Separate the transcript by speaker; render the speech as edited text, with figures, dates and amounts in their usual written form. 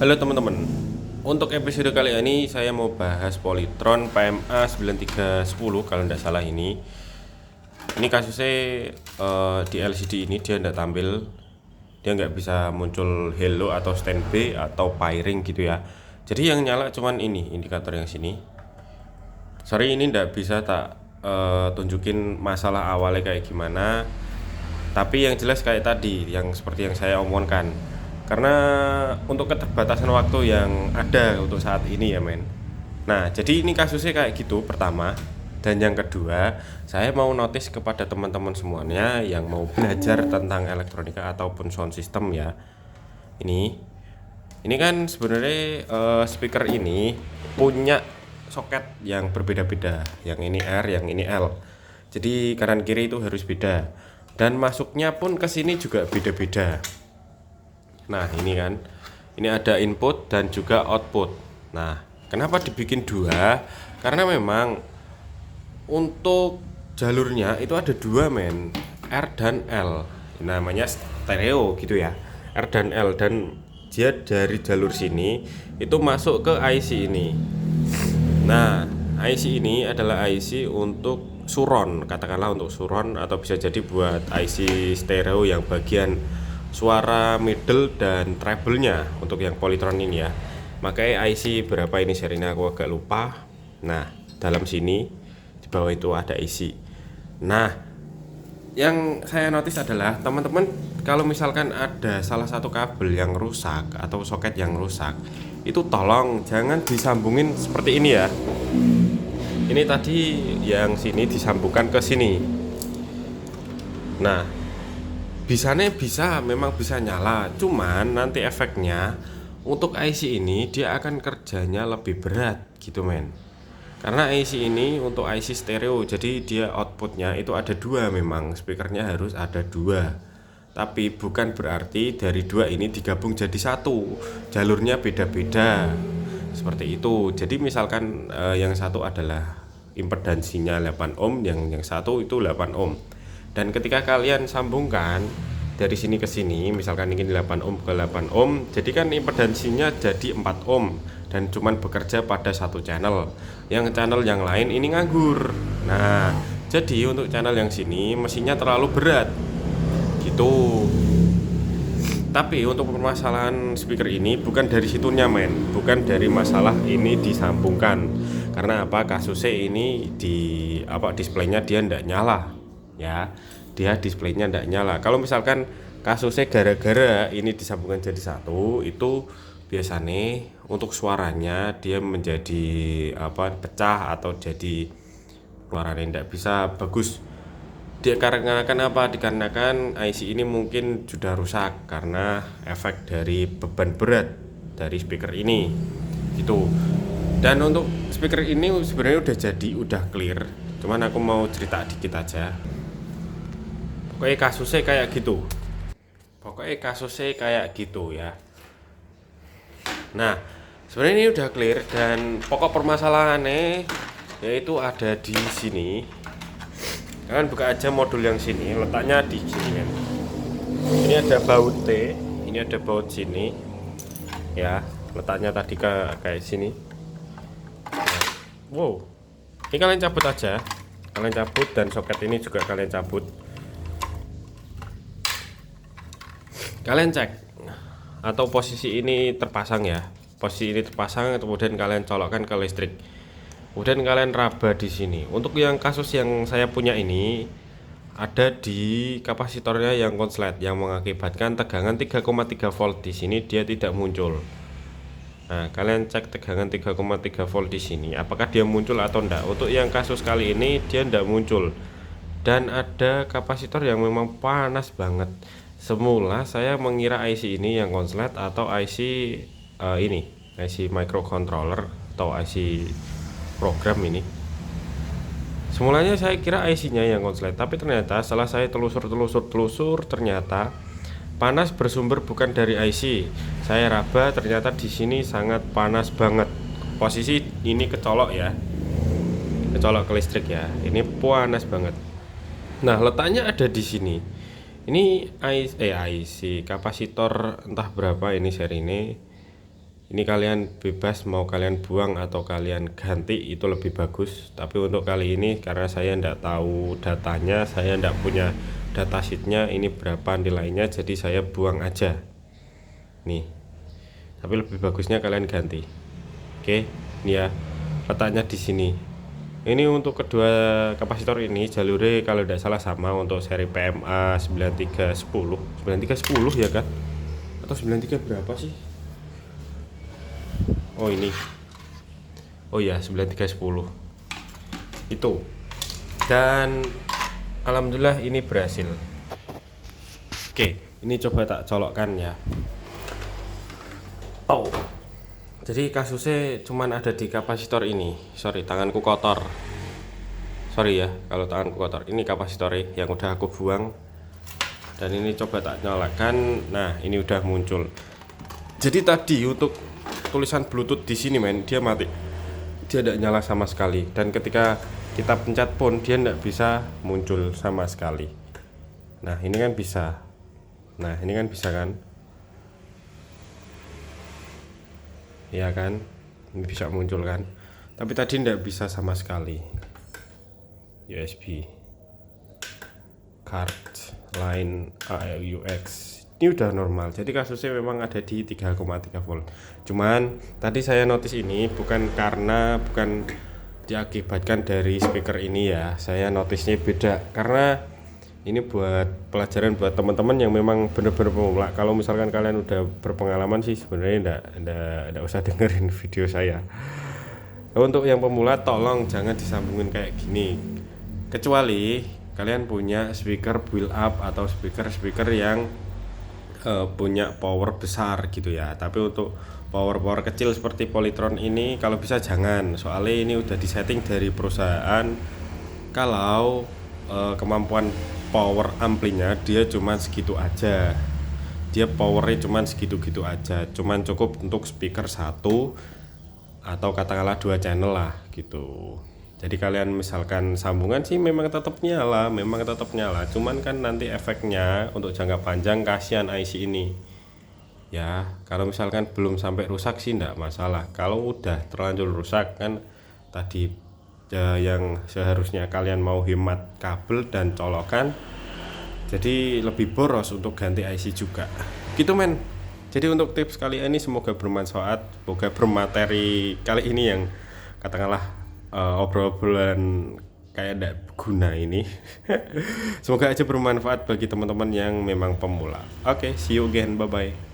Speaker 1: Halo teman-teman, untuk episode kali ini saya mau bahas Polytron PMA 9310 kalau tidak salah ini. Ini kasusnya di LCD ini dia tidak tampil, dia nggak bisa muncul hello atau standby atau firing gitu ya. Jadi yang nyala cuman ini indikator yang sini. Sorry ini tidak bisa tak tunjukin masalah awalnya kayak gimana. Tapi yang jelas kayak tadi, yang seperti yang saya omongkan. Karena untuk keterbatasan waktu yang ada untuk saat ini ya men. Nah jadi ini kasusnya kayak gitu pertama. Dan yang kedua, saya mau notice kepada teman-teman semuanya yang mau belajar tentang elektronika ataupun sound system ya. Ini kan sebenarnya speaker ini punya soket yang berbeda-beda. Yang ini R, yang ini L. Jadi kanan kiri itu harus beda. Dan masuknya pun ke sini juga beda-beda. Nah, ini kan. Ini ada input dan juga output. Nah, kenapa dibikin dua? Karena memang untuk jalurnya itu ada dua men, R dan L. Namanya stereo gitu ya. R dan L, dan dia dari jalur sini itu masuk ke IC ini. Nah, IC ini adalah IC untuk surround, katakanlah untuk surround, atau bisa jadi buat IC stereo yang bagian suara middle dan treble-nya untuk yang Polytron ini ya. Makanya IC berapa ini serinya aku agak lupa. Nah, dalam sini di bawah itu ada IC. Nah, yang saya notice adalah teman-teman kalau misalkan ada salah satu kabel yang rusak atau soket yang rusak, itu tolong jangan disambungin seperti ini ya. Ini tadi yang sini disambungkan ke sini. Nah, bisanya bisa, memang bisa nyala, cuman nanti efeknya untuk IC ini dia akan kerjanya lebih berat gitu men. Karena IC ini untuk IC stereo, jadi dia outputnya itu ada dua, memang speakernya harus ada dua. Tapi bukan berarti dari dua ini digabung jadi satu, jalurnya beda-beda seperti itu. Jadi misalkan yang satu adalah impedansinya 8 ohm, yang satu itu 8 ohm. Dan ketika kalian sambungkan dari sini ke sini, misalkan ini 8 ohm ke 8 ohm, jadi kan impedansinya jadi 4 ohm dan cuman bekerja pada satu channel. Yang channel yang lain ini nganggur. Nah, jadi untuk channel yang sini mesinnya terlalu berat. Gitu. Tapi untuk permasalahan speaker ini bukan dari situnya men, bukan dari masalah ini disambungkan. Karena apa? Kasusnya ini di displaynya dia ndak nyala. Ya, dia displaynya ndak nyala. Kalau misalkan kasusnya gara-gara ini disambungkan jadi satu, itu biasanya untuk suaranya dia menjadi pecah atau jadi suaranya ndak bisa bagus. Dikarenakan apa? Dikarenakan IC ini mungkin sudah rusak karena efek dari beban berat dari speaker ini gitu. Dan untuk speaker ini sebenarnya udah jadi, udah clear, cuman aku mau cerita dikit aja. Pokoknya kasusnya kayak gitu ya. Nah, sebenarnya ini udah clear dan pokok permasalahannya yaitu ada di sini. Kalian buka aja modul yang sini, letaknya di sini kan. Ini ada baut T, ini ada baut sini. Ya, letaknya tadi kayak sini. Wow. Ini kalian cabut aja. Kalian cabut, dan soket ini juga kalian cabut. Kalian cek atau posisi ini terpasang ya. Posisi ini terpasang, kemudian kalian colokkan ke listrik. Kemudian kalian raba di sini. Untuk yang kasus yang saya punya ini ada di kapasitornya yang konslet yang mengakibatkan tegangan 3,3 volt di sini dia tidak muncul. Nah, kalian cek tegangan 3,3 volt di sini apakah dia muncul atau enggak. Untuk yang kasus kali ini dia enggak muncul. Dan ada kapasitor yang memang panas banget. Semula saya mengira IC ini yang konslet atau IC IC microcontroller atau IC program ini. Semulanya saya kira IC-nya yang konslet, tapi ternyata setelah saya telusur ternyata panas bersumber bukan dari IC. Saya raba, ternyata di sini sangat panas banget. Posisi ini kecolok ya. Kecolok ke listrik ya. Ini panas banget. Nah, letaknya ada di sini. Ini IC kapasitor entah berapa ini seri ini. Ini kalian bebas mau kalian buang atau kalian ganti, itu lebih bagus. Tapi untuk kali ini karena saya ndak tahu datanya, saya ndak punya datasheetnya ini berapa nilainya, jadi saya buang aja nih. Tapi lebih bagusnya kalian ganti. Oke, ini ya letaknya di sini. Ini untuk kedua kapasitor ini jalurnya kalau tidak salah sama untuk seri PMA 9310 ya kan, atau 93 berapa sih? Oh ini, oh ya 9310 itu. Dan alhamdulillah ini berhasil. Oke, ini coba tak colokkan ya. Oh, jadi kasusnya cuman ada di kapasitor ini. Sorry, tanganku kotor. Sorry ya kalau tanganku kotor. Ini kapasitornya yang udah aku buang. Dan ini coba tak nyalakan. Nah, ini udah muncul. Jadi tadi untuk tulisan Bluetooth di sini men, dia mati. Dia tidak nyala sama sekali. Dan ketika kita pencet pun dia tidak bisa muncul sama sekali. Nah, ini kan bisa. Nah, ini kan bisa kan? Ya kan, ini bisa muncul kan, tapi tadi tidak bisa sama sekali. USB card line AUX ini udah normal, jadi kasusnya memang ada di 3,3 volt. Cuman tadi saya notice ini bukan diakibatkan dari speaker ini ya, saya notice-nya beda karena ini buat pelajaran buat teman-teman yang memang benar-benar pemula. Kalau misalkan kalian udah berpengalaman sih sebenarnya enggak usah dengerin video saya. Untuk yang pemula tolong jangan disambungin kayak gini. Kecuali kalian punya speaker build up atau speaker yang punya power besar gitu ya. Tapi untuk power kecil seperti Polytron ini kalau bisa jangan. Soalnya ini udah disetting dari perusahaan kalau kemampuan power amplinya dia cuman segitu aja, dia powernya cuman segitu-gitu aja, cuman cukup untuk speaker satu atau katakanlah 2 channel lah gitu. Jadi kalian misalkan sambungan sih memang tetap nyala, cuman kan nanti efeknya untuk jangka panjang kasihan IC ini ya. Kalau misalkan belum sampai rusak sih enggak masalah, kalau udah terlanjur rusak kan tadi yang seharusnya kalian mau hemat kabel dan colokan, jadi lebih boros untuk ganti IC juga gitu men. Jadi untuk tips kali ini semoga bermanfaat, semoga bermateri kali ini yang katakanlah obrolan kayak tidak guna ini. Semoga aja bermanfaat bagi teman-teman yang memang pemula. Oke, see you again, bye bye.